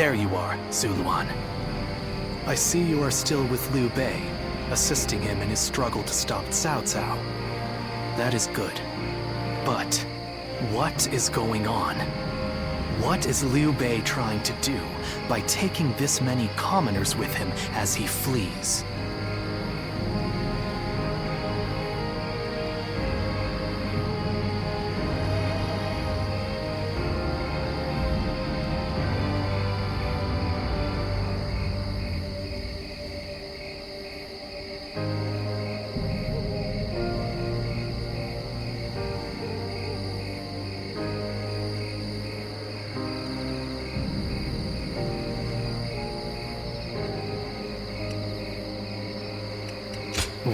There you are, Zuluan. I see you are still with Liu Bei, assisting him in his struggle to stop Cao Cao. That is good. But what is going on? What is Liu Bei trying to do by taking this many commoners with him as he flees?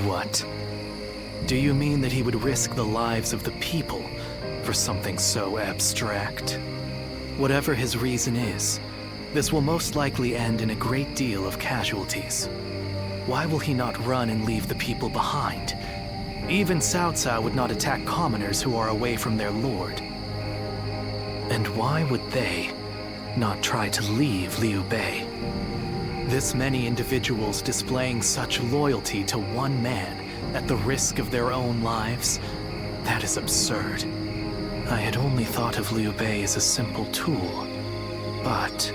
What? Do you mean that he would risk the lives of the people for something so abstract? Whatever his reason is, this will most likely end in a great deal of casualties. Why will he not run and leave the people behind? Even Cao Cao would not attack commoners who are away from their lord. And why would they not try to leave Liu Bei? This many individuals displaying such loyalty to one man at the risk of their own lives? That is absurd. I had only thought of Liu Bei as a simple tool, but...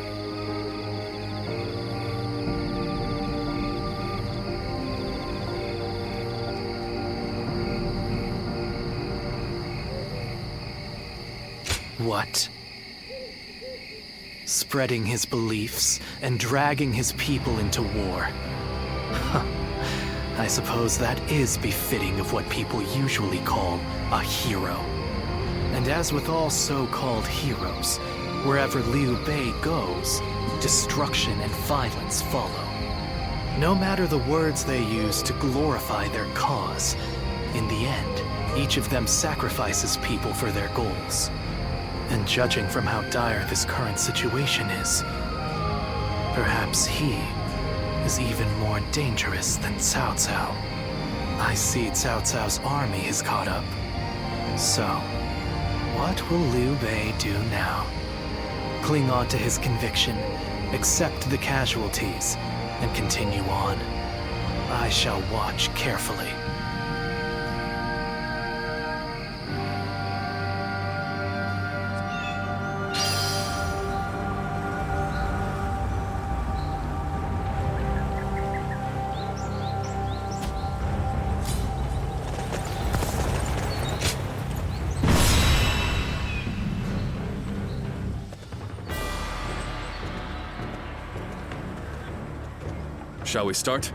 What? Spreading his beliefs and dragging his people into war. I suppose that is befitting of what people usually call a hero. And as with all so-called heroes, wherever Liu Bei goes, destruction and violence follow. No matter the words they use to glorify their cause, in the end, each of them sacrifices people for their goals. And judging from how dire this current situation is, perhaps he is even more dangerous than Cao Cao. I see Cao Cao's army has caught up. So, what will Liu Bei do now? Cling on to his conviction, accept the casualties, and continue on? I shall watch carefully. Shall we start?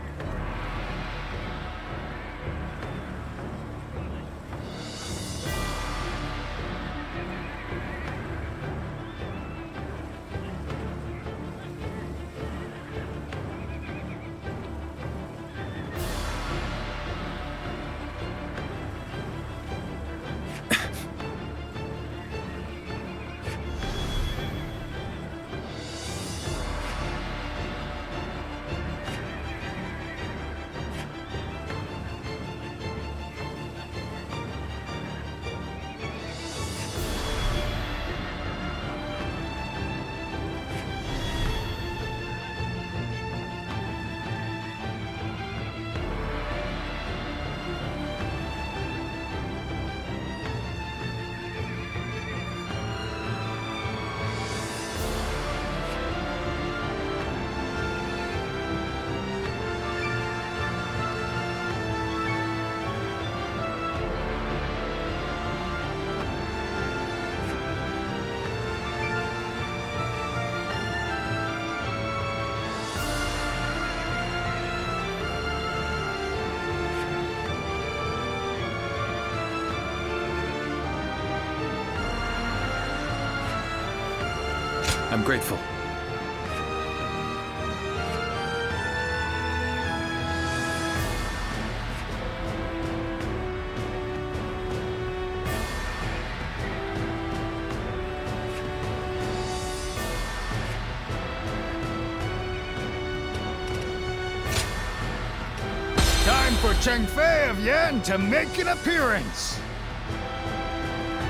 I'm grateful. Time for Cheng Fei of Yan to make an appearance!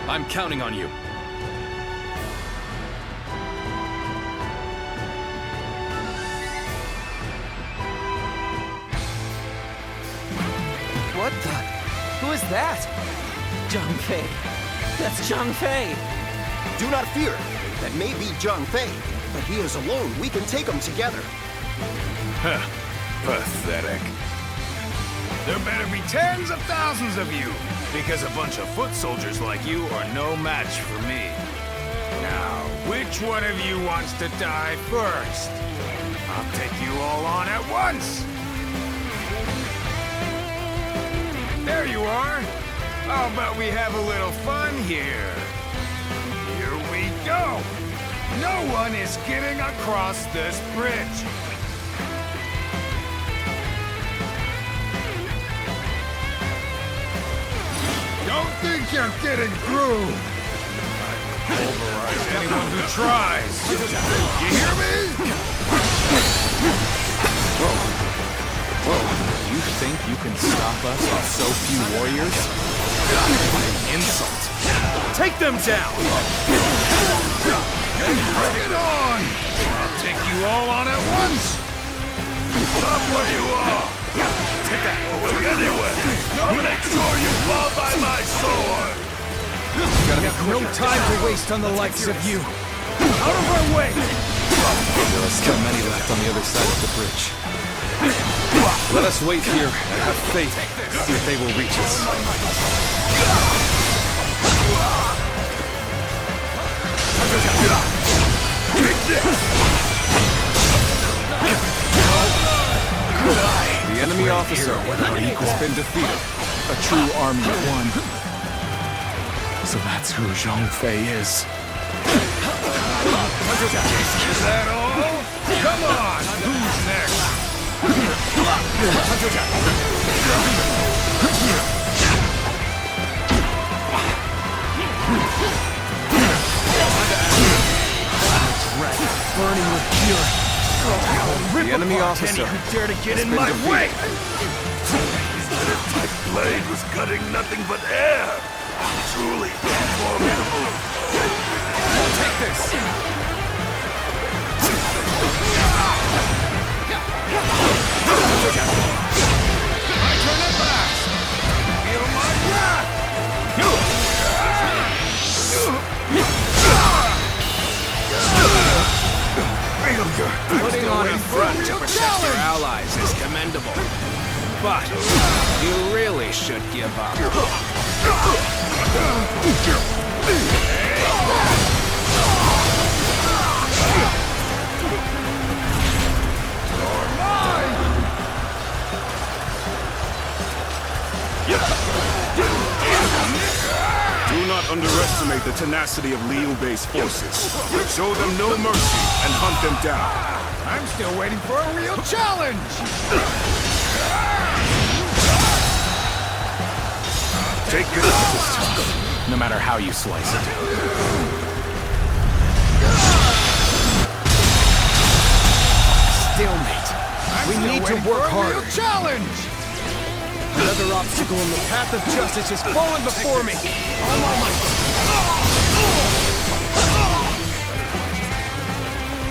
I'm counting on you. What the? Who is that? Zhang Fei. That's Zhang Fei. Do not fear. That may be Zhang Fei, but he is alone. We can take him together. Huh. Pathetic. There better be tens of thousands of you, because a bunch of foot soldiers like you are no match for me. Now, which one of you wants to die first? I'll take you all on at once! There you are! How about we have a little fun here? Here we go! No one is getting across this bridge! Don't think you're getting through! I pulverize anyone who tries! You hear me? Whoa. You think you can stop us with so few warriors? What an insult. Take them down! Bring it on! I'll take you all on at once! Stop where you are! Take that! Look anyway! Make sure you fall by my sword! No time to waste on the likes of you! Out of our way! There are still many left on the other side of the bridge. Let us wait here and have faith that they will reach us. The enemy officer has been defeated. A true army won. So that's who Zhang Fei is. Is that all? Come on! Who's next? Burning with fury. The enemy officer Who dare to get in been my defeated. way? My blade was cutting nothing but air. Truly formidable. Take this! My turn at last. Feel my wrath. Putting on a front to protect your allies is commendable. But you really should give up. Do not underestimate the tenacity of Liu Bei's forces. Show them no mercy and hunt them down. I'm still waiting for a real challenge. Take this. No matter how you slice it. Stalemate. We need to work harder. Challenge. Another obstacle in the path of justice has fallen before me. All my might.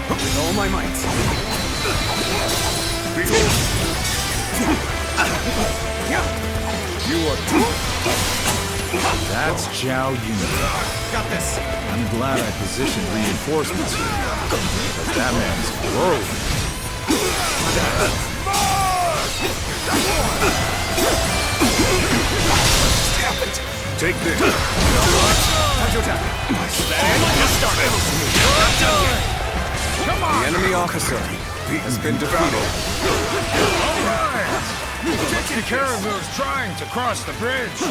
With all my might. You are That's Zhao Yun. Got this. I'm glad I positioned reinforcements here, because that man's broke. take this. The enemy officer has been defeated. Taking care of those trying to cross the bridge.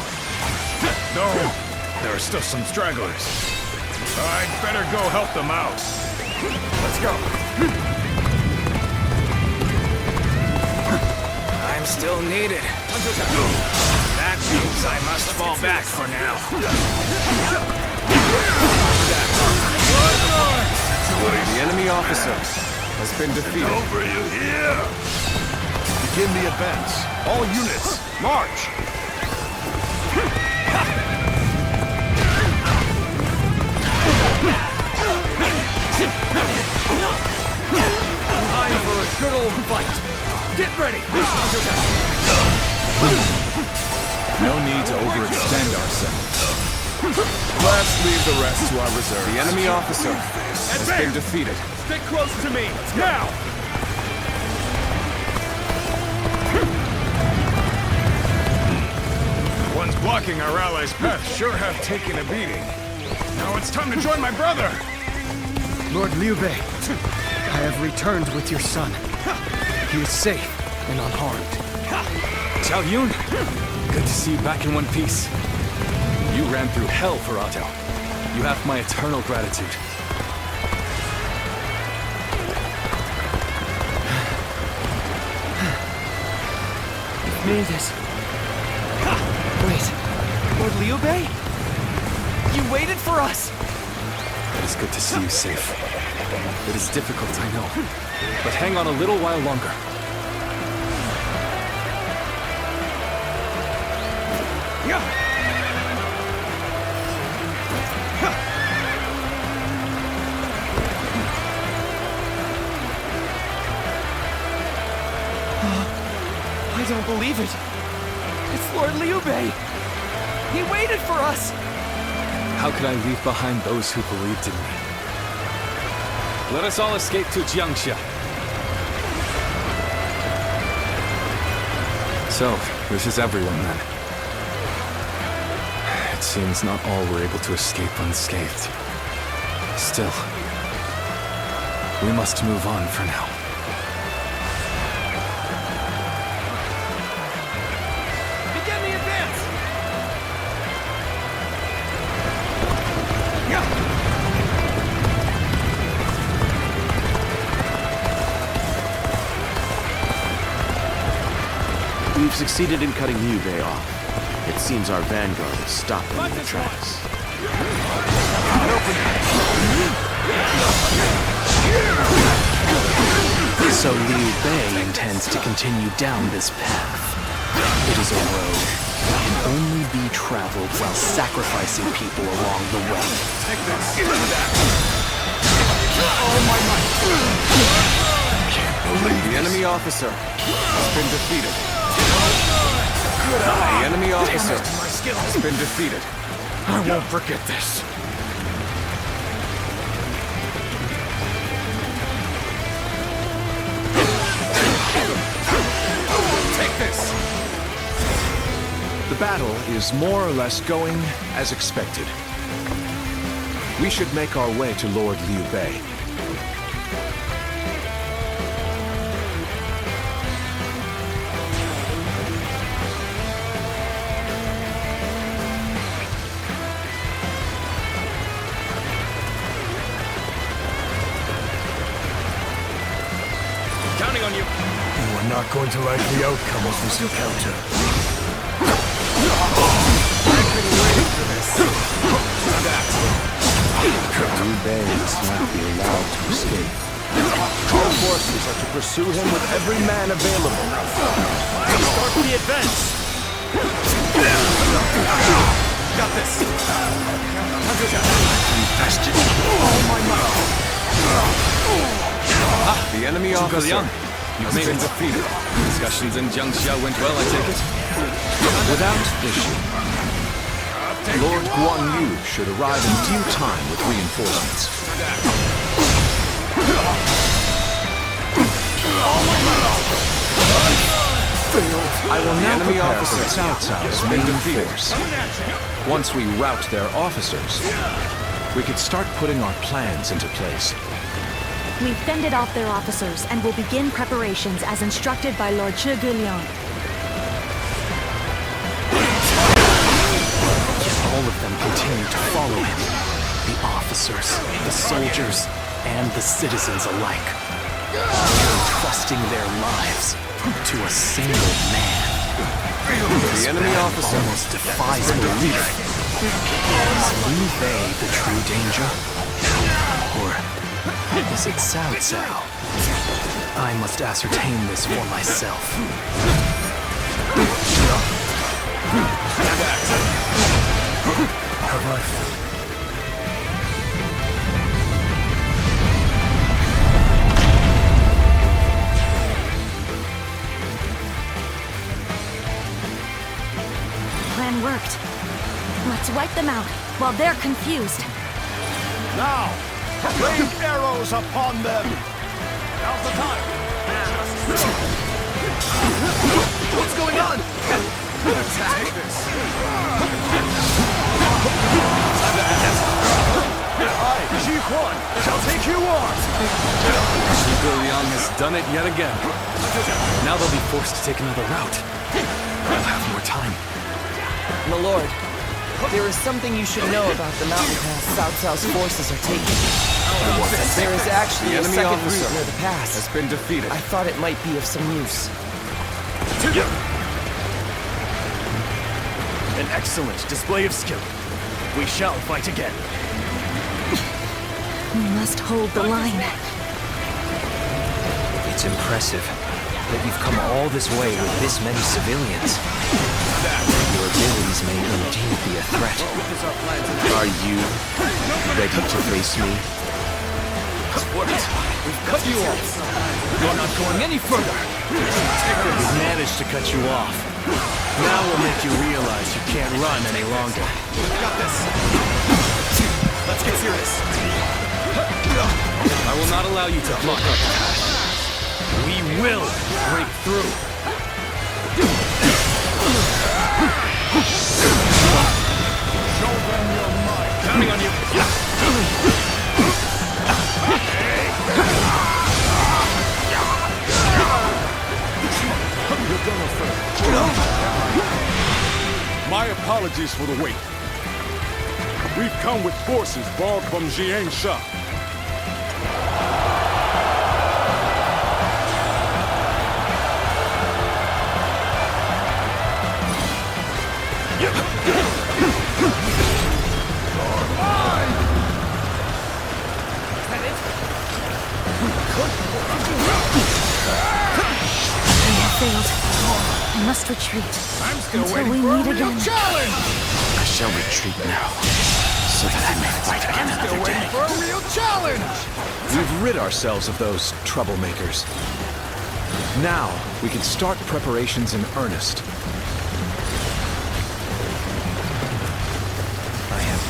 No, there are still some stragglers. I'd better go help them out. Let's go. I'm still needed. That means I must fall back for now. The enemy officer has been defeated. Over you here. Begin the advance. All units, march! Time for a good old fight. Get ready. No need to overextend ourselves. Let's leave the rest to our reserve. The enemy officer has been defeated. Stick close to me, now! The ones blocking our allies' path sure have taken a beating. Now it's time to join my brother! Lord Liu Bei, I have returned with your son. He is safe and unharmed. Xiao Yun, good to see you back in one piece. You ran through hell for Otto. You have my eternal gratitude. You've made it. Wait, Lord Liu Bei? You waited for us! It is good to see you safe. It is difficult, I know. But hang on a little while longer. I don't believe it. It's Lord Liu Bei. He waited for us. How could I leave behind those who believed in me? Let us all escape to Jiangxia. So, this is everyone then. It seems not all were able to escape unscathed. Still, we must move on for now. Begin the advance! We've succeeded in cutting Liu Bei off. It seems our vanguard is stopped in their tracks. So Liu Bei intends to continue down this path. It is a road that can only be traveled while sacrificing people along the way. The enemy officer has been defeated. The enemy officer has been defeated. I won't forget this. Take this! The battle is more or less going as expected. We should make our way to Lord Liu Bei. Counting on you. You are not going to like the outcome of this encounter. Liu Bei must not be allowed to escape. Our forces are to pursue him with every man available. Start the advance! Got this! Bastion. The enemy officer has been defeated. Discussions in Jiangxia went well, I take it? Without issue. Lord Guan Yu should arrive in due time with reinforcements. I will now prepare for Cao Cao's main force. Once we rout their officers, we could start putting our plans into place. We've fended off their officers and will begin preparations as instructed by Lord Zhuge Liang. Yet all of them continue to follow him. The officers, the soldiers, and the citizens alike. Trusting their lives to a single man. The enemy officer Almost defies belief. Is Liu Bei the true danger? Or is it Cao Cao? I must ascertain this for myself. Have I... them out while they're confused. Now, rain arrows upon them! Now's the time! What's going on? Take this! I, Ji Huan, shall take you on! Zhuge Liang has done it yet again. Now they'll be forced to take another route. I'll have more time. My lord, there is something you should know about the mountain pass Cao Cao's forces are taking. There is actually The a enemy second officer route near the pass. has been defeated. I thought it might be of some use. An excellent display of skill. We shall fight again. We must hold the line. It's impressive that you've come all this way with this many civilians. Your abilities may indeed be a threat. Are you ready to face me? We've cut you off. You're not going any further. We've managed to cut you off. Now we'll make you realize you can't run any longer. Got this. Let's get serious. I will not allow you to block our path. We will break through. Show them your might. Counting on you. My apologies for the wait. We've come with forces borrowed from Jiang Sha. Failed. I must retreat. I'm still until waiting we for a meet real again. challenge! I shall retreat now, so that I may fight again I'm still another waiting day. for a real challenge! We've rid ourselves of those troublemakers. Now, we can start preparations in earnest. I have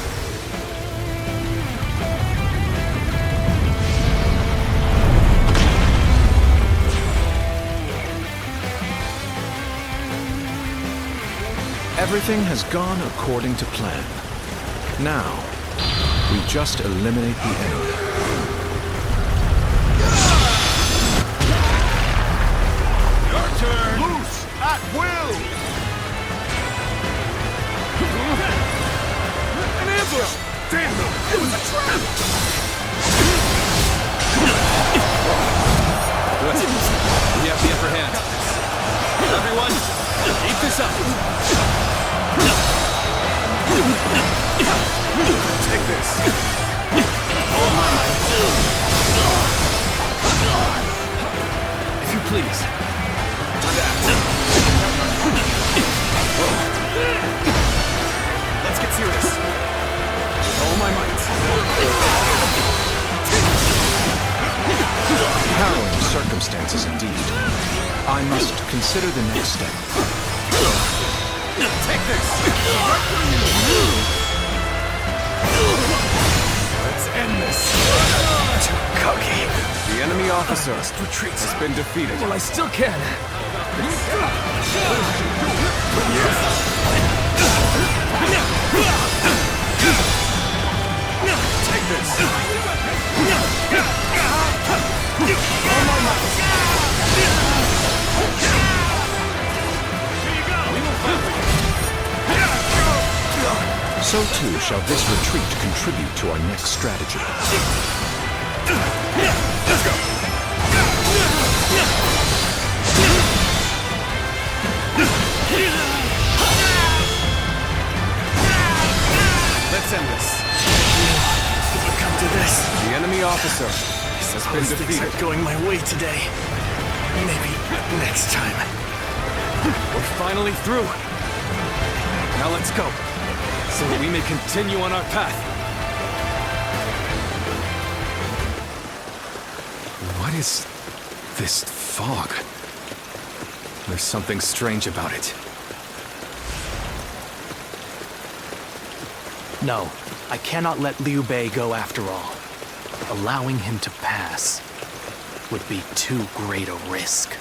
Everything has gone according to plan. Now, we just eliminate the enemy. Your turn! Loose! At will! An ambush! Damn them! It was a trap! Good. We have the upper hand. Everyone, keep this up. Take this! If you please. Let's get serious. With all my might. Harrowing circumstances indeed. I must consider the next step. Take this! Let's end this. Too cocky. The enemy officer has been defeated. Well, I still can. Take this. So too shall this retreat contribute to our next strategy. Let's go. Let's end this. If it come to this, The enemy officer has been things defeated. aren't going my way today. Maybe next time. We're finally through. Now let's go, so that we may continue on our path. What is this fog? There's something strange about it. No, I cannot let Liu Bei go after all. Allowing him to pass would be too great a risk.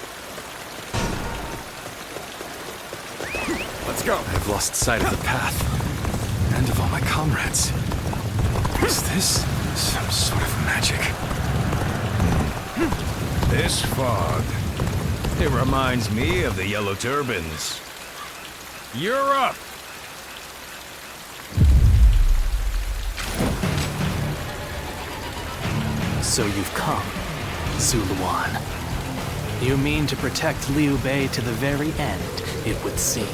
Let's go. I've lost sight of the path. And of all my comrades. Is this some sort of magic? This fog. It reminds me of the Yellow Turbans. You're up! So you've come, Zuluan. You mean to protect Liu Bei to the very end, it would seem.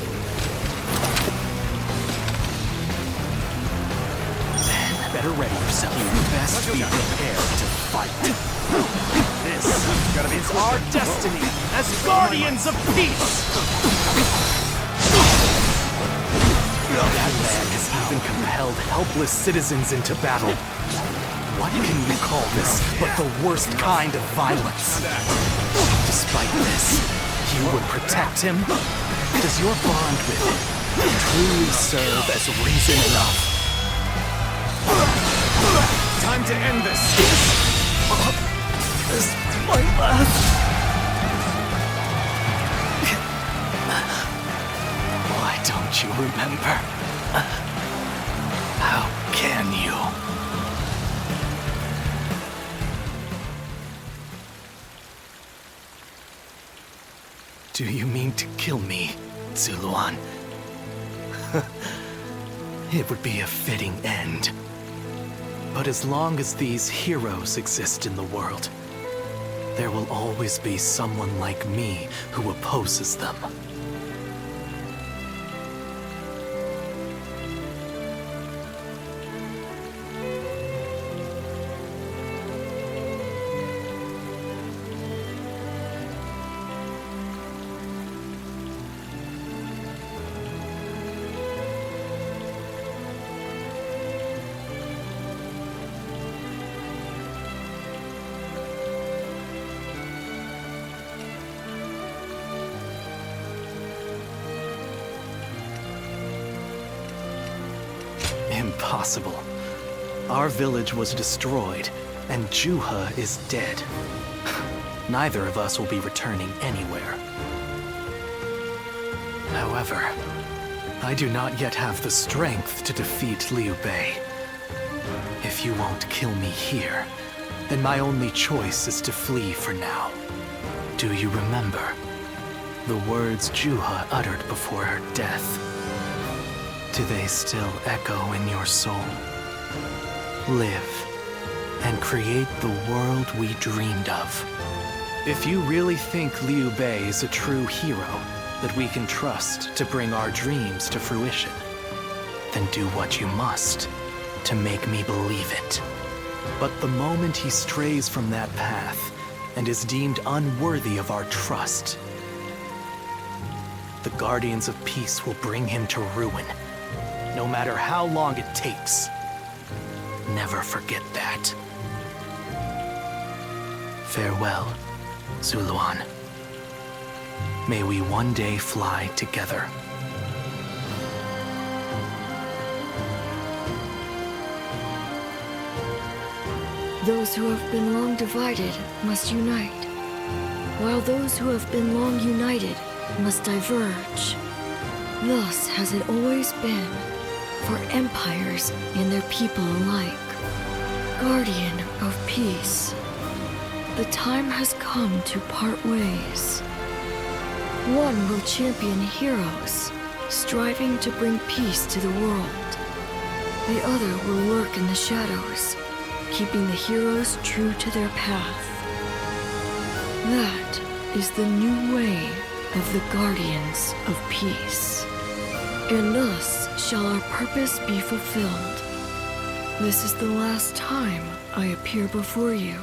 Then, better ready yourself. You best be prepared to fight. This is our destiny as Guardians of Peace! That man has even compelled helpless citizens into battle. What can you call this but the worst kind of violence? Despite this, you would protect him? Does your bond with him truly serve as reason enough? Time to end this! This is my last... Why don't you remember? How can you? Do you mean to kill me, Zuluan? It would be a fitting end. But as long as these heroes exist in the world, there will always be someone like me who opposes them. Impossible. Our village was destroyed, and Juha is dead. Neither of us will be returning anywhere. However, I do not yet have the strength to defeat Liu Bei. If you won't kill me here, then my only choice is to flee for now. Do you remember the words Juha uttered before her death? Do they still echo in your soul? Live and create the world we dreamed of. If you really think Liu Bei is a true hero that we can trust to bring our dreams to fruition, then do what you must to make me believe it. But the moment he strays from that path and is deemed unworthy of our trust, the Guardians of Peace will bring him to ruin, no matter how long it takes. Never forget that. Farewell, Zuluan. May we one day fly together. Those who have been long divided must unite, while those who have been long united must diverge. Thus has it always been for empires and their people alike. Guardian of peace, the time has come to part ways. One will champion heroes, striving to bring peace to the world. The other will lurk in the shadows, keeping the heroes true to their path. That is the new way of the Guardians of Peace. And thus shall our purpose be fulfilled. This is the last time I appear before you.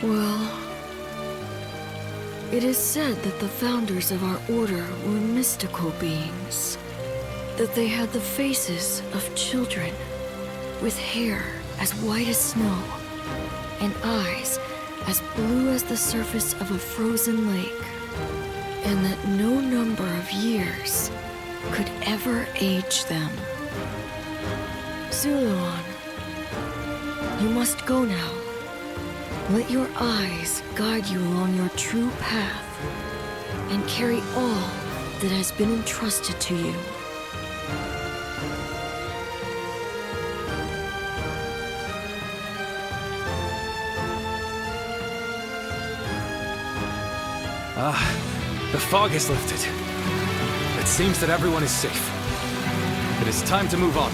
Well, it is said that the founders of our order were mystical beings. That they had the faces of children, with hair as white as snow, and eyes as blue as the surface of a frozen lake, and that no number of years could ever age them. Zuluan, you must go now. Let your eyes guide you along your true path, and carry all that has been entrusted to you. The fog has lifted. It seems that everyone is safe. It is time to move on.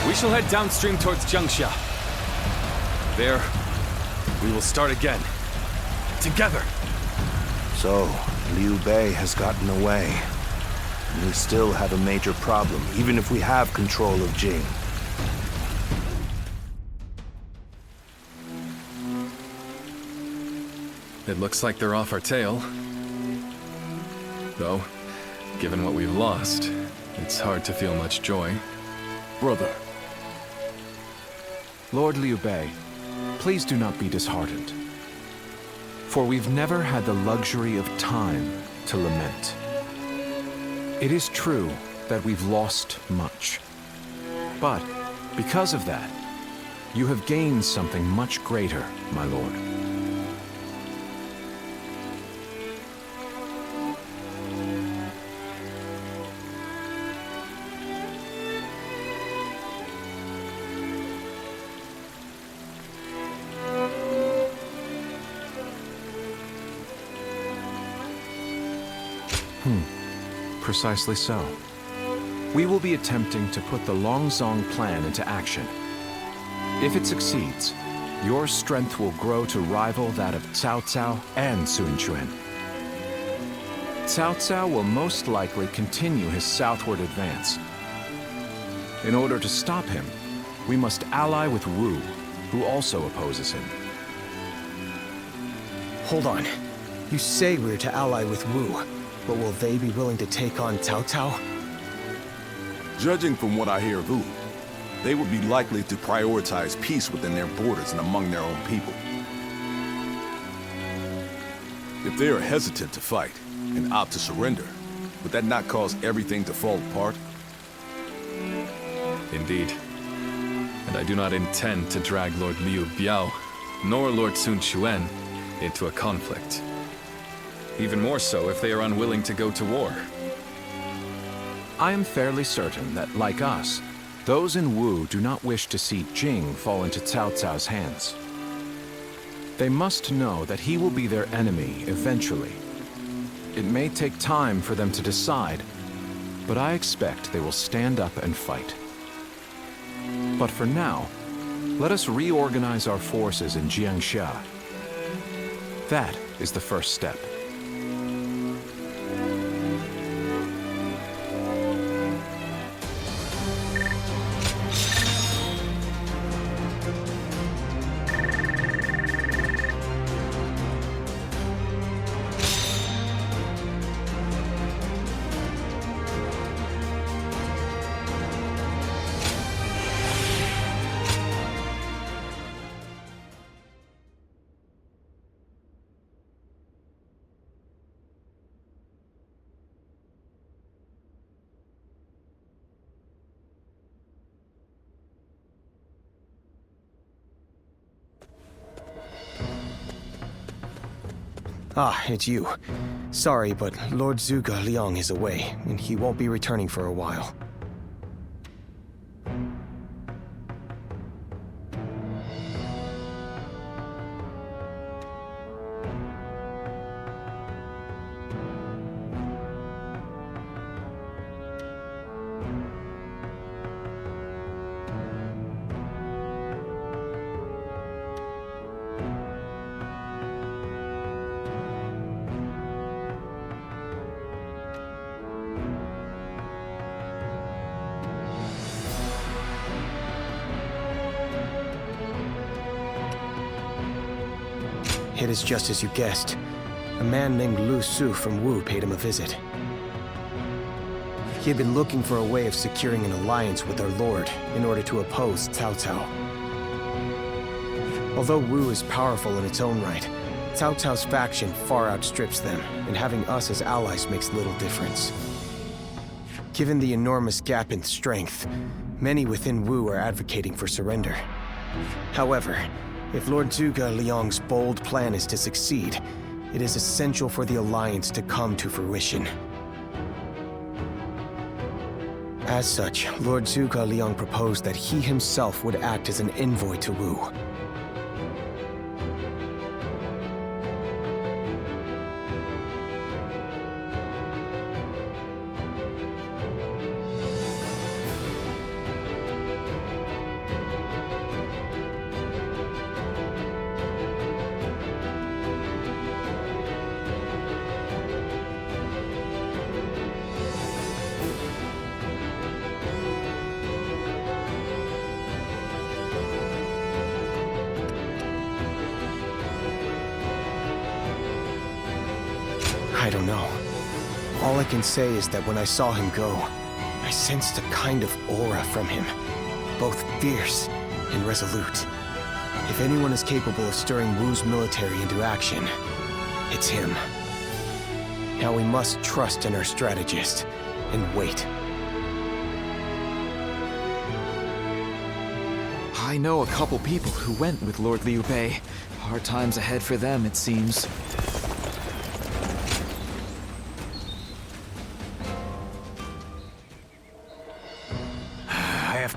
We shall head downstream towards Jiangxia. There, we will start again. Together. So, Liu Bei has gotten away. And we still have a major problem, even if we have control of Jing. It looks like they're off our tail. Though, given what we've lost, it's hard to feel much joy. Brother. Lord Liu Bei, please do not be disheartened. For we've never had the luxury of time to lament. It is true that we've lost much. But, because of that, you have gained something much greater, my lord. Precisely so. We will be attempting to put the Longzong plan into action. If it succeeds, your strength will grow to rival that of Cao Cao and Sun Quan. Cao Cao will most likely continue his southward advance. In order to stop him, we must ally with Wu, who also opposes him. Hold on. You say we're to ally with Wu. But will they be willing to take on Cao Cao? Judging from what I hear of Wu, they would be likely to prioritize peace within their borders and among their own people. If they are hesitant to fight and opt to surrender, would that not cause everything to fall apart? Indeed. And I do not intend to drag Lord Liu Biao, nor Lord Sun Quan, into a conflict. Even more so if they are unwilling to go to war. I am fairly certain that, like us, those in Wu do not wish to see Jing fall into Cao Cao's hands. They must know that he will be their enemy eventually. It may take time for them to decide, but I expect they will stand up and fight. But for now, let us reorganize our forces in Jiangxia. That is the first step. Ah, it's you. Sorry, but Lord Zhuge Liang is away, and he won't be returning for a while. It is just as you guessed. A man named Lu Su from Wu paid him a visit. He had been looking for a way of securing an alliance with our lord in order to oppose Cao Cao. Although Wu is powerful in its own right, Cao Cao's faction far outstrips them, and having us as allies makes little difference. Given the enormous gap in strength, many within Wu are advocating for surrender. However, if Lord Zhuge Liang's bold plan is to succeed, it is essential for the alliance to come to fruition. As such, Lord Zhuge Liang proposed that he himself would act as an envoy to Wu. I don't know. All I can say is that when I saw him go, I sensed a kind of aura from him, both fierce and resolute. If anyone is capable of stirring Wu's military into action, it's him. Now we must trust in our strategist and wait. I know a couple people who went with Lord Liu Bei. Hard times ahead for them, it seems.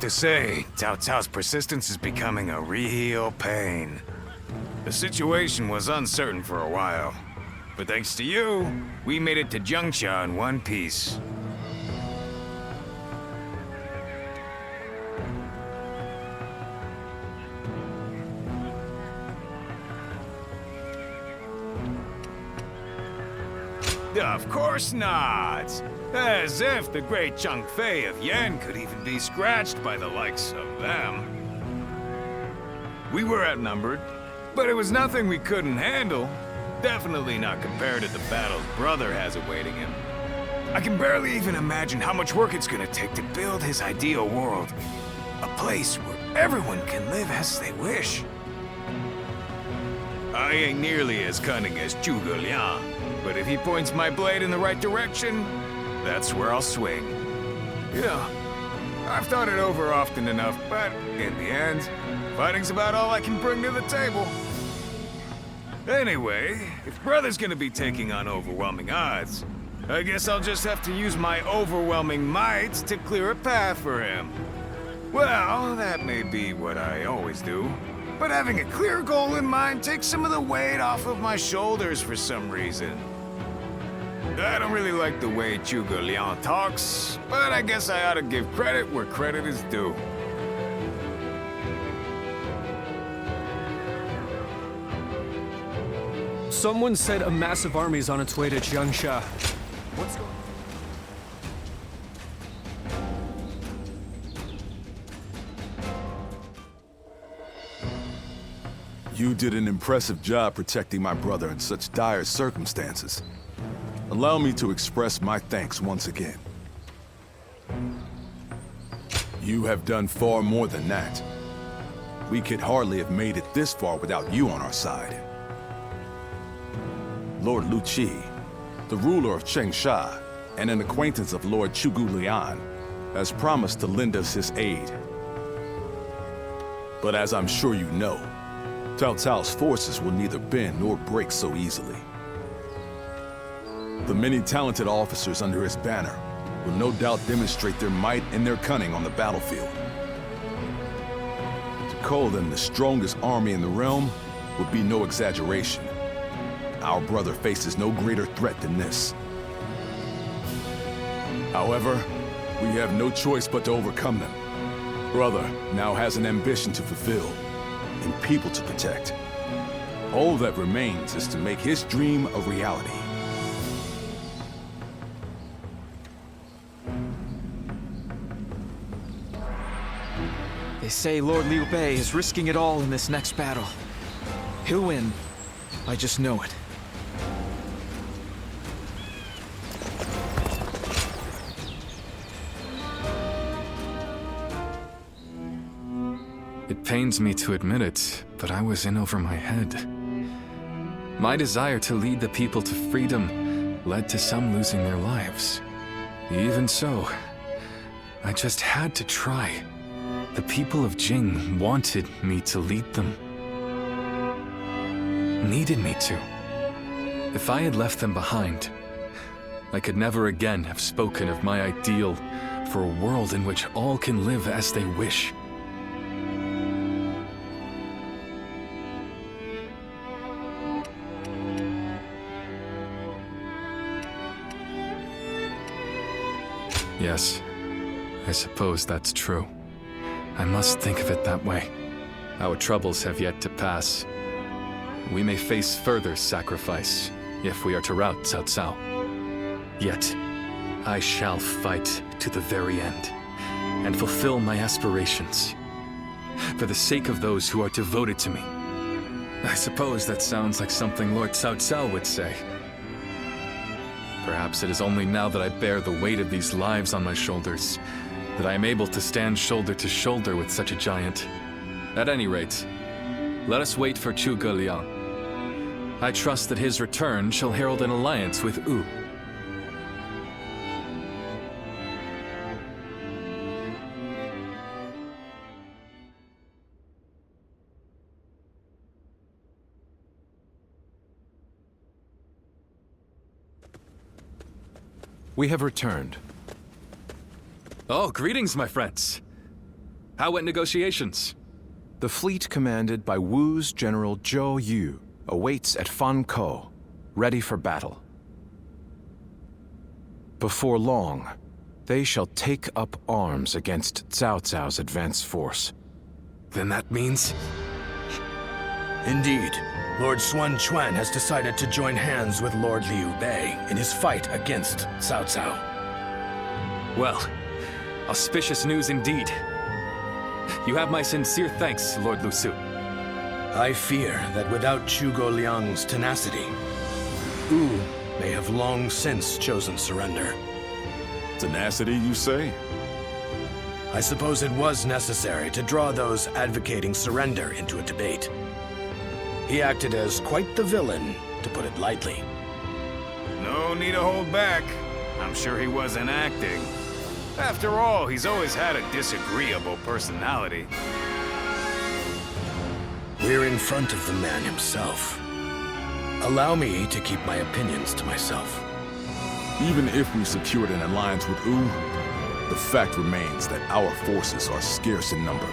To say, Cao Cao's persistence is becoming a real pain. The situation was uncertain for a while, but thanks to you, we made it to Zhengsha in one piece. Of course not! As if the great Chang Fei of Yen could even be scratched by the likes of them. We were outnumbered, but it was nothing we couldn't handle. Definitely not compared to the battles Brother has awaiting him. I can barely even imagine how much work it's gonna take to build his ideal world. A place where everyone can live as they wish. I ain't nearly as cunning as Zhuge Liang, but if he points my blade in the right direction, that's where I'll swing. You know, I've thought it over often enough, but in the end, fighting's about all I can bring to the table. Anyway, if Brother's gonna be taking on overwhelming odds, I guess I'll just have to use my overwhelming might to clear a path for him. Well, that may be what I always do, but having a clear goal in mind takes some of the weight off of my shoulders for some reason. I don't really like the way Zhuge Liang talks, but I guess I ought to give credit where credit is due. Someone said a massive army is on its way to Zhengsha. What's going on? You did an impressive job protecting my brother in such dire circumstances. Allow me to express my thanks once again. You have done far more than that. We could hardly have made it this far without you on our side. Lord Lu Qi, the ruler of Chengsha, and an acquaintance of Lord Zhuge Liang, has promised to lend us his aid. But as I'm sure you know, Cao Cao's forces will neither bend nor break so easily. The many talented officers under his banner will no doubt demonstrate their might and their cunning on the battlefield. To call them the strongest army in the realm would be no exaggeration. Our brother faces no greater threat than this. However, we have no choice but to overcome them. Brother now has an ambition to fulfill and people to protect. All that remains is to make his dream a reality. They say Lord Liu Bei is risking it all in this next battle. He'll win. I just know it. It pains me to admit it, but I was in over my head. My desire to lead the people to freedom led to some losing their lives. Even so, I just had to try. The people of Jing wanted me to lead them. Needed me to. If I had left them behind, I could never again have spoken of my ideal for a world in which all can live as they wish. Yes, I suppose that's true. I must think of it that way. Our troubles have yet to pass. We may face further sacrifice if we are to rout Cao Cao. Yet, I shall fight to the very end and fulfill my aspirations for the sake of those who are devoted to me. I suppose that sounds like something Lord Cao Cao would say. Perhaps it is only now that I bear the weight of these lives on my shoulders that I am able to stand shoulder to shoulder with such a giant. At any rate, let us wait for Zhuge Liang. I trust that his return shall herald an alliance with Wu. We have returned. Oh, greetings, my friends. How went negotiations? The fleet commanded by Wu's General Zhou Yu awaits at Fan Ko, ready for battle. Before long, they shall take up arms against Cao Cao's advance force. Then that means... Indeed. Lord Xuan Chuan has decided to join hands with Lord Liu Bei in his fight against Cao Cao. Well, auspicious news indeed. You have my sincere thanks, Lord Lu Su. I fear that without Zhuge Liang's tenacity, Wu may have long since chosen surrender. Tenacity, you say? I suppose it was necessary to draw those advocating surrender into a debate. He acted as quite the villain, to put it lightly. No need to hold back. I'm sure he wasn't acting. After all, he's always had a disagreeable personality. We're in front of the man himself. Allow me to keep my opinions to myself. Even if we secured an alliance with Wu, the fact remains that our forces are scarce in number.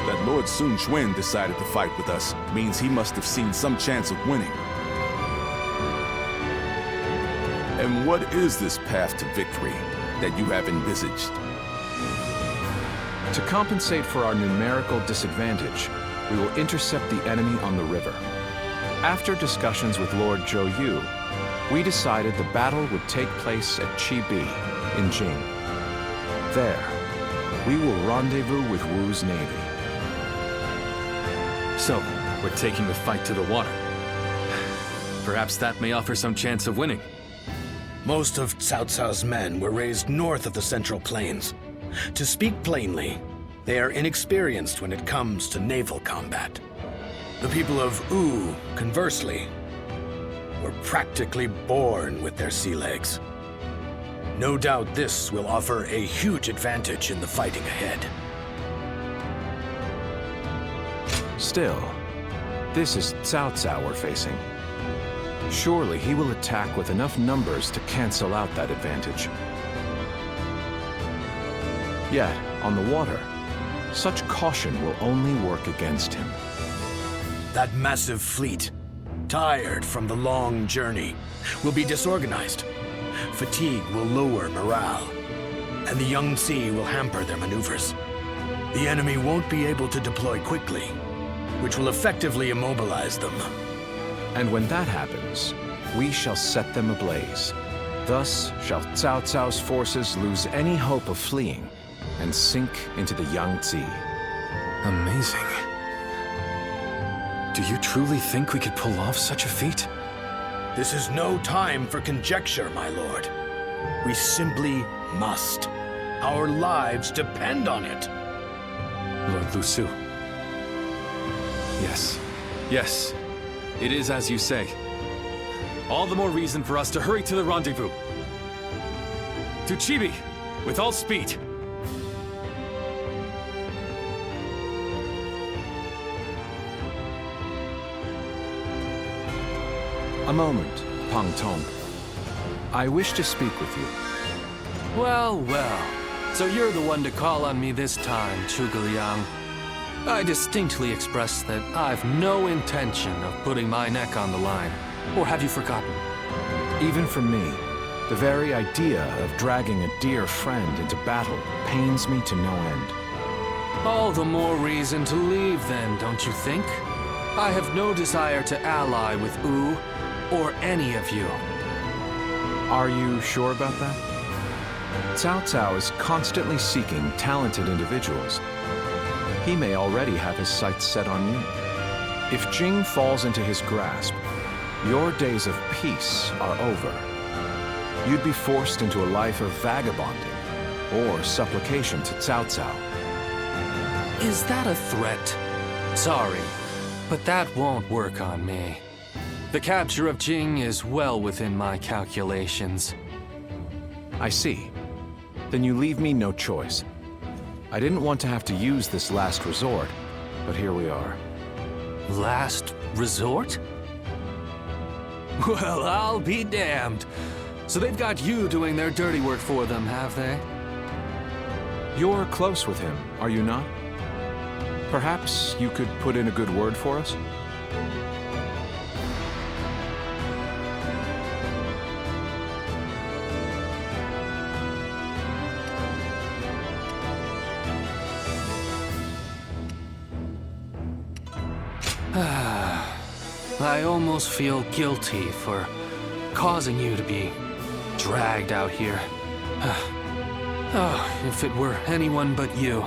That Lord Sun Quan decided to fight with us means he must have seen some chance of winning. And what is this path to victory that you have envisaged? To compensate for our numerical disadvantage, we will intercept the enemy on the river. After discussions with Lord Zhou Yu, we decided the battle would take place at Chibi, in Jing. There, we will rendezvous with Wu's navy. So, we're taking the fight to the water. Perhaps that may offer some chance of winning. Most of Cao Cao's men were raised north of the Central Plains. To speak plainly, they are inexperienced when it comes to naval combat. The people of Wu, conversely, were practically born with their sea legs. No doubt this will offer a huge advantage in the fighting ahead. Still, this is Cao Cao we're facing. Surely he will attack with enough numbers to cancel out that advantage. Yet, on the water, such caution will only work against him. That massive fleet, tired from the long journey, will be disorganized. Fatigue will lower morale, and the Yangtze will hamper their maneuvers. The enemy won't be able to deploy quickly, which will effectively immobilize them. And when that happens, we shall set them ablaze. Thus shall Cao Cao's forces lose any hope of fleeing and sink into the Yangtze. Amazing. Do you truly think we could pull off such a feat? This is no time for conjecture, my lord. We simply must. Our lives depend on it. Lord Lu Su. Yes. Yes. It is as you say. All the more reason for us to hurry to the rendezvous. To Chibi, with all speed. A moment, Pang Tong. I wish to speak with you. Well, well. So you're the one to call on me this time, Zhuge Liang. I distinctly expressed that I've no intention of putting my neck on the line. Or have you forgotten? Even for me, the very idea of dragging a dear friend into battle pains me to no end. All the more reason to leave then, don't you think? I have no desire to ally with Wu or any of you. Are you sure about that? Cao Cao is constantly seeking talented individuals. He may already have his sights set on you. If Jing falls into his grasp, your days of peace are over. You'd be forced into a life of vagabonding or supplication to Cao Cao. Is that a threat? Sorry, but that won't work on me. The capture of Jing is well within my calculations. I see. Then you leave me no choice. I didn't want to have to use this last resort, but here we are. Last resort? Well, I'll be damned. So they've got you doing their dirty work for them, have they? You're close with him, are you not? Perhaps you could put in a good word for us? I almost feel guilty for causing you to be dragged out here. Oh, if it were anyone but you.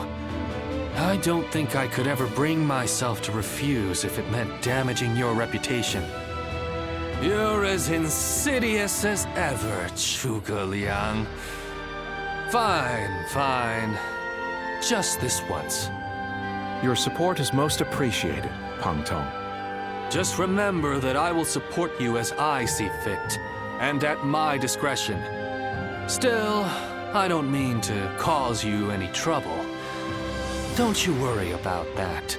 I don't think I could ever bring myself to refuse if it meant damaging your reputation. You're as insidious as ever, Zhuge Liang. Fine, fine. Just this once. Your support is most appreciated, Pang Tong. Just remember that I will support you as I see fit, and at my discretion. Still, I don't mean to cause you any trouble. Don't you worry about that.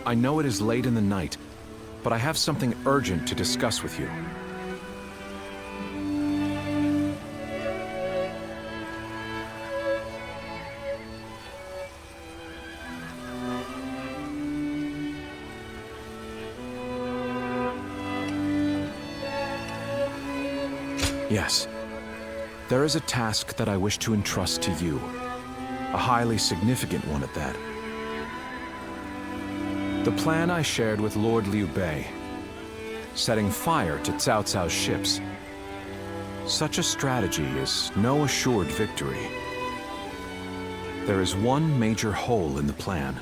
I know it is late in the night, but I have something urgent to discuss with you. Yes. There is a task that I wish to entrust to you. A highly significant one at that. The plan I shared with Lord Liu Bei, setting fire to Cao Cao's ships. Such a strategy is no assured victory. There is one major hole in the plan.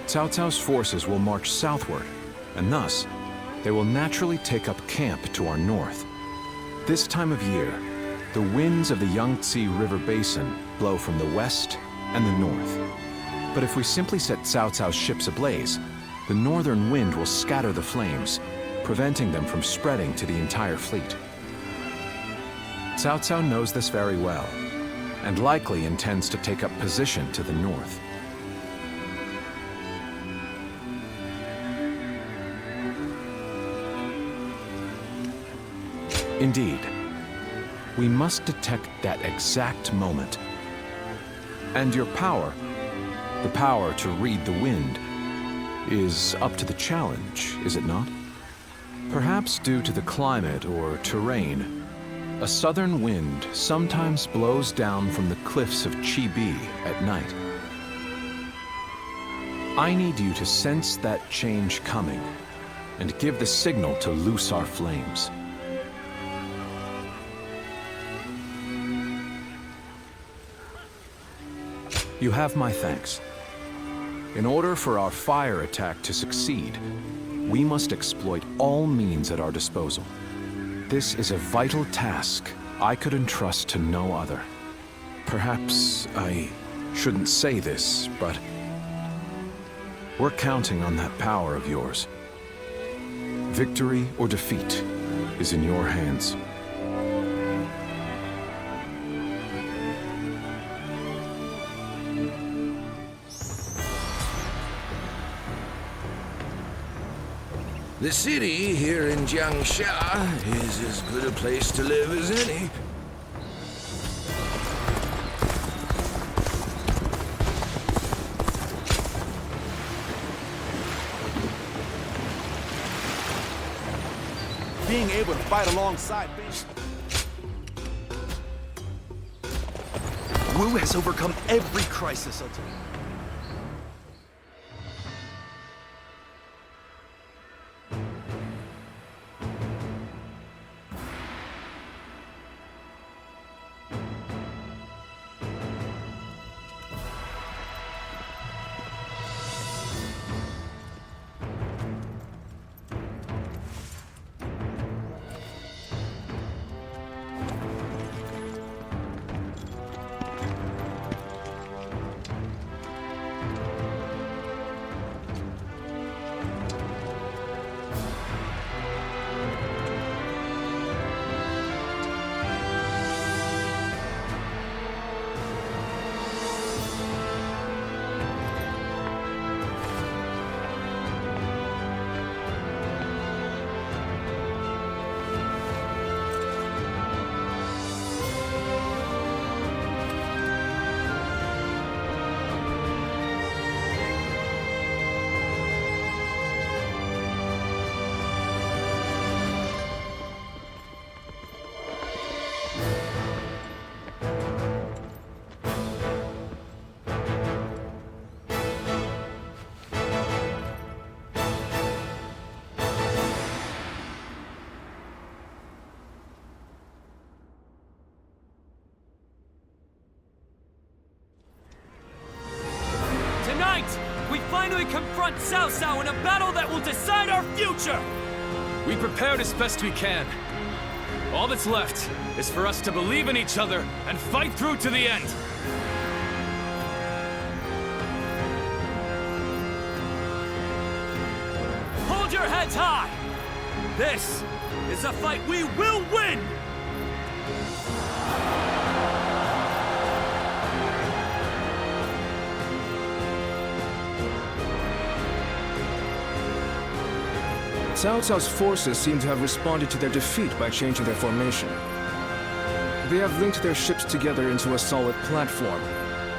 Cao Cao's forces will march southward, and thus, they will naturally take up camp to our north. This time of year, the winds of the Yangtze River Basin blow from the west and the north. But if we simply set Cao Cao's ships ablaze, the northern wind will scatter the flames, preventing them from spreading to the entire fleet. Cao Cao knows this very well, and likely intends to take up position to the north. Indeed, we must detect that exact moment. And your power, the power to read the wind, is up to the challenge, is it not? Perhaps due to the climate or terrain, a southern wind sometimes blows down from the cliffs of Chibi at night. I need you to sense that change coming and give the signal to loose our flames. You have my thanks. In order for our fire attack to succeed, we must exploit all means at our disposal. This is a vital task I could entrust to no other. Perhaps I shouldn't say this, but we're counting on that power of yours. Victory or defeat is in your hands. The city here in Jiangsha is as good a place to live as any. Being able to fight alongside Wu has overcome every crisis until we finally confront Cao Cao in a battle that will decide our future! We prepared as best we can. All that's left is for us to believe in each other and fight through to the end. Hold your heads high! This is a fight we will win! Cao Cao's forces seem to have responded to their defeat by changing their formation. They have linked their ships together into a solid platform,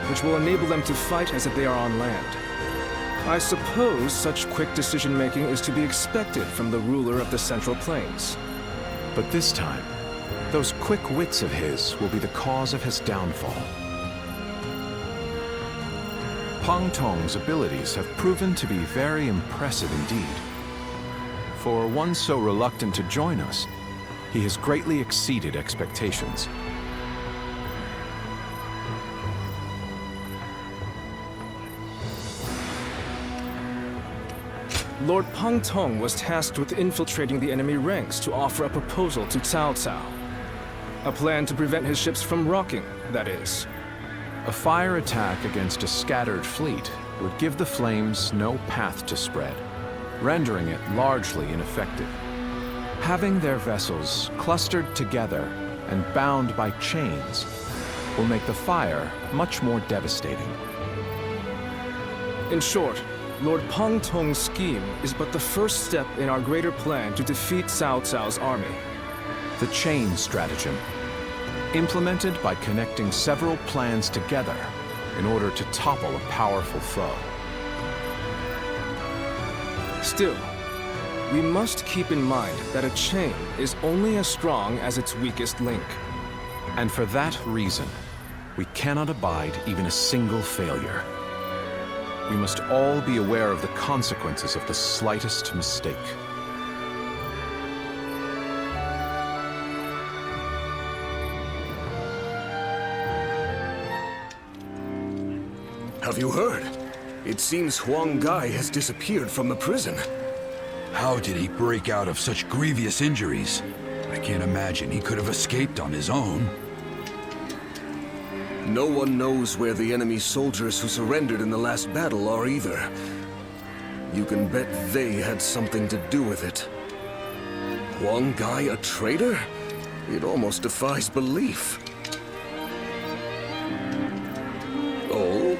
which will enable them to fight as if they are on land. I suppose such quick decision-making is to be expected from the ruler of the Central Plains. But this time, those quick wits of his will be the cause of his downfall. Pang Tong's abilities have proven to be very impressive indeed. For one so reluctant to join us, he has greatly exceeded expectations. Lord Pang Tong was tasked with infiltrating the enemy ranks to offer a proposal to Cao Cao. A plan to prevent his ships from rocking, that is. A fire attack against a scattered fleet would give the flames no path to spread, rendering it largely ineffective. Having their vessels clustered together and bound by chains will make the fire much more devastating. In short, Lord Pang Tong's scheme is but the first step in our greater plan to defeat Cao Cao's army. The chain stratagem, implemented by connecting several plans together in order to topple a powerful foe. Still, we must keep in mind that a chain is only as strong as its weakest link. And for that reason, we cannot abide even a single failure. We must all be aware of the consequences of the slightest mistake. Have you heard? It seems Huang Gai has disappeared from the prison. How did he break out of such grievous injuries? I can't imagine he could have escaped on his own. No one knows where the enemy soldiers who surrendered in the last battle are either. You can bet they had something to do with it. Huang Gai a traitor? It almost defies belief. Oh?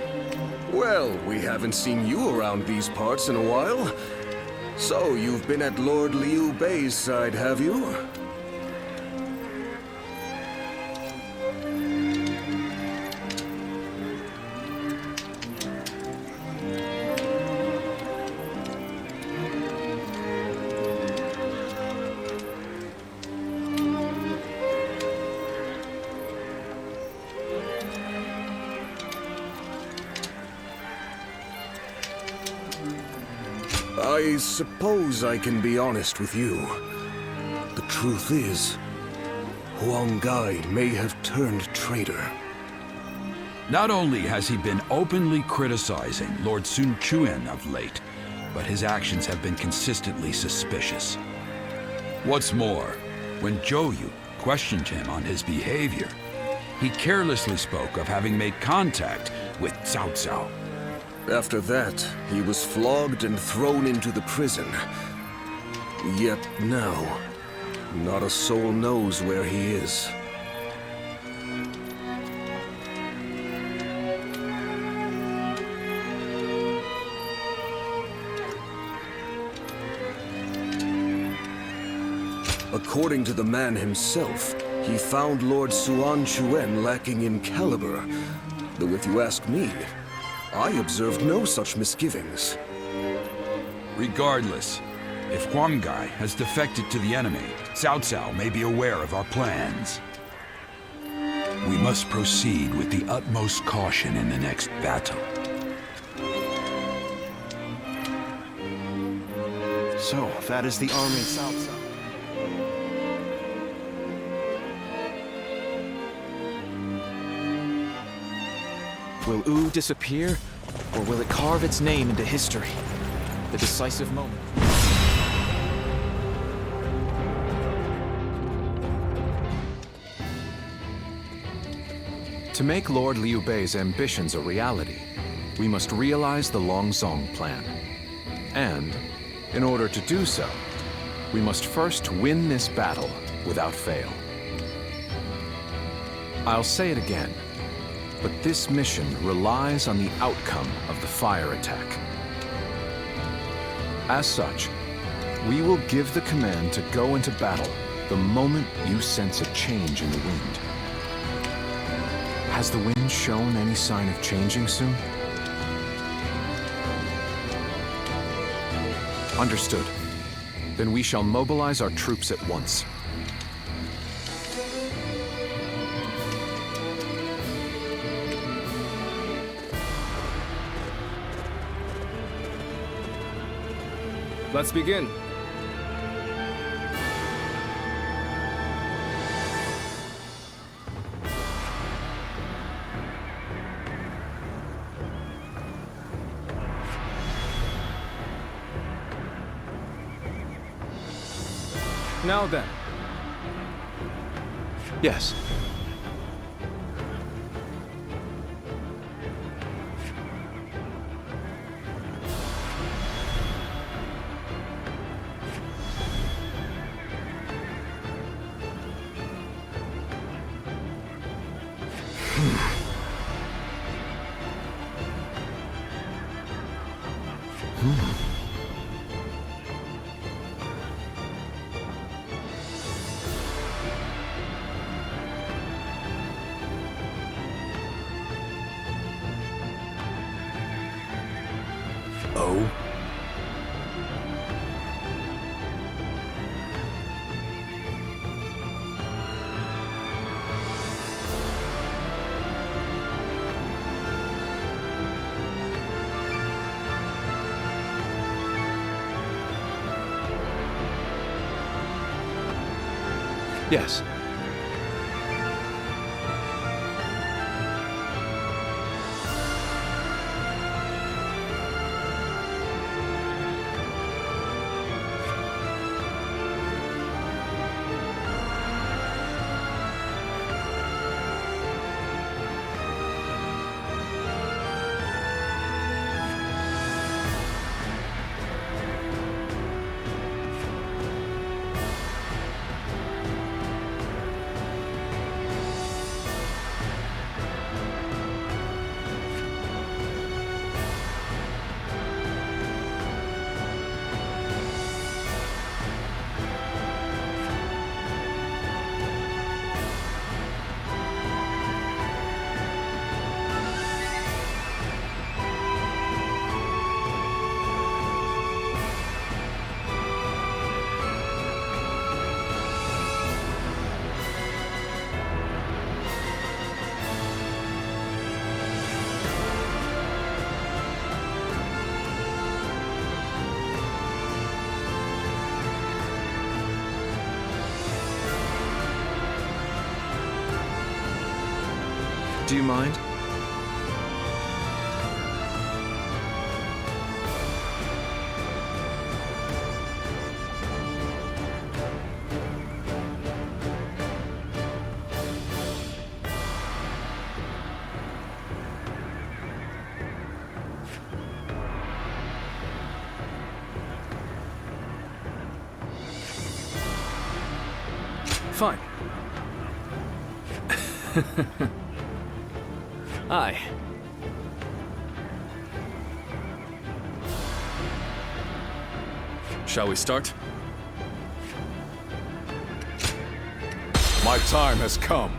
Well, we haven't seen you around these parts in a while. So, you've been at Lord Liu Bei's side, have you? I suppose I can be honest with you. The truth is, Huang Gai may have turned traitor. Not only has he been openly criticizing Lord Sun Quan of late, but his actions have been consistently suspicious. What's more, when Zhou Yu questioned him on his behavior, he carelessly spoke of having made contact with Cao Cao. After that, he was flogged and thrown into the prison. Yet now, not a soul knows where he is. According to the man himself, he found Lord Suan Chuen lacking in caliber. Though if you ask me, I observed no such misgivings. Regardless, if Huang Gai has defected to the enemy, Cao Cao may be aware of our plans. We must proceed with the utmost caution in the next battle. So, that is the army Cao Cao. Will Wu disappear, or will it carve its name into history? The decisive moment. To make Lord Liu Bei's ambitions a reality, we must realize the Longzong plan. And, in order to do so, we must first win this battle without fail. I'll say it again. But this mission relies on the outcome of the fire attack. As such, we will give the command to go into battle the moment you sense a change in the wind. Has the wind shown any sign of changing soon? Understood. Then we shall mobilize our troops at once. Let's begin. Now then. Yes. Oh? Yes. Do you mind? Fine. Aye. Shall we start? My time has come.